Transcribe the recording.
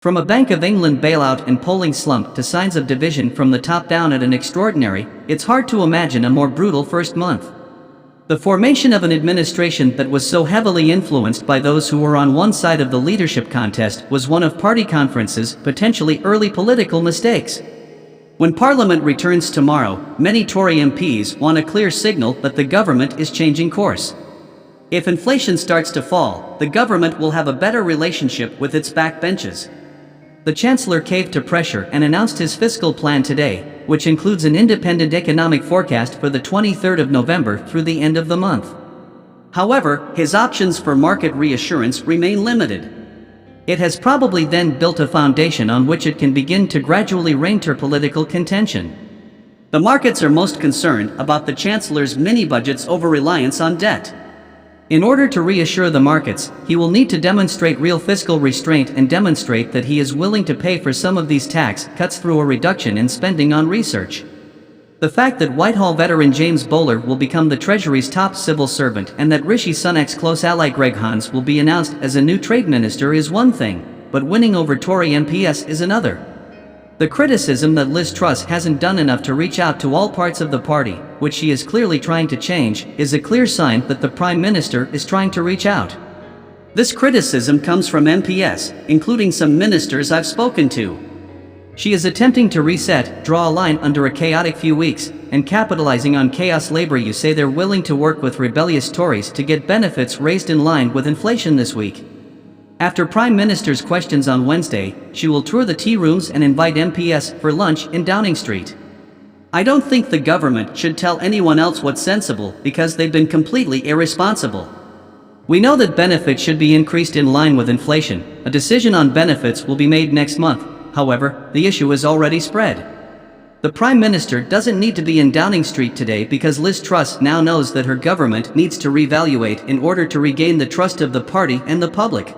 From a Bank of England bailout and polling slump to signs of division from the top down at an extraordinary, it's hard to imagine a more brutal first month. The formation of an administration that was so heavily influenced by those who were on one side of the leadership contest was one of party conference's potentially early political mistakes. When Parliament returns tomorrow, many Tory MPs want a clear signal that the government is changing course. If inflation starts to fall, the government will have a better relationship with its backbenches. The Chancellor caved to pressure and announced his fiscal plan today, which includes an independent economic forecast for the 23rd of November through the end of the month. However, his options for market reassurance remain limited. It has probably then built a foundation on which it can begin to gradually reinter political contention. The markets are most concerned about the Chancellor's mini-budget's over-reliance on debt. In order to reassure the markets, he will need to demonstrate real fiscal restraint and demonstrate that he is willing to pay for some of these tax cuts through a reduction in spending on research. The fact that Whitehall veteran James Bowler will become the Treasury's top civil servant and that Rishi Sunak's close ally Greg Huns will be announced as a new trade minister is one thing, but winning over Tory MPs is another. The criticism that Liz Truss hasn't done enough to reach out to all parts of the party, which she is clearly trying to change, is a clear sign that the Prime Minister is trying to reach out. This criticism comes from MPs, including some ministers I've spoken to. She is attempting to reset, draw a line under a chaotic few weeks, and capitalizing on chaos. Labour you say they're willing to work with rebellious Tories to get benefits raised in line with inflation this week. After Prime Minister's questions on Wednesday, she will tour the tea rooms and invite MPs for lunch in Downing Street. I don't think the government should tell anyone else what's sensible because they've been completely irresponsible. We know that benefits should be increased in line with inflation. A decision on benefits will be made next month. However, the issue is already spread. The Prime Minister doesn't need to be in Downing Street today because Liz Truss now knows that her government needs to reevaluate in order to regain the trust of the party and the public.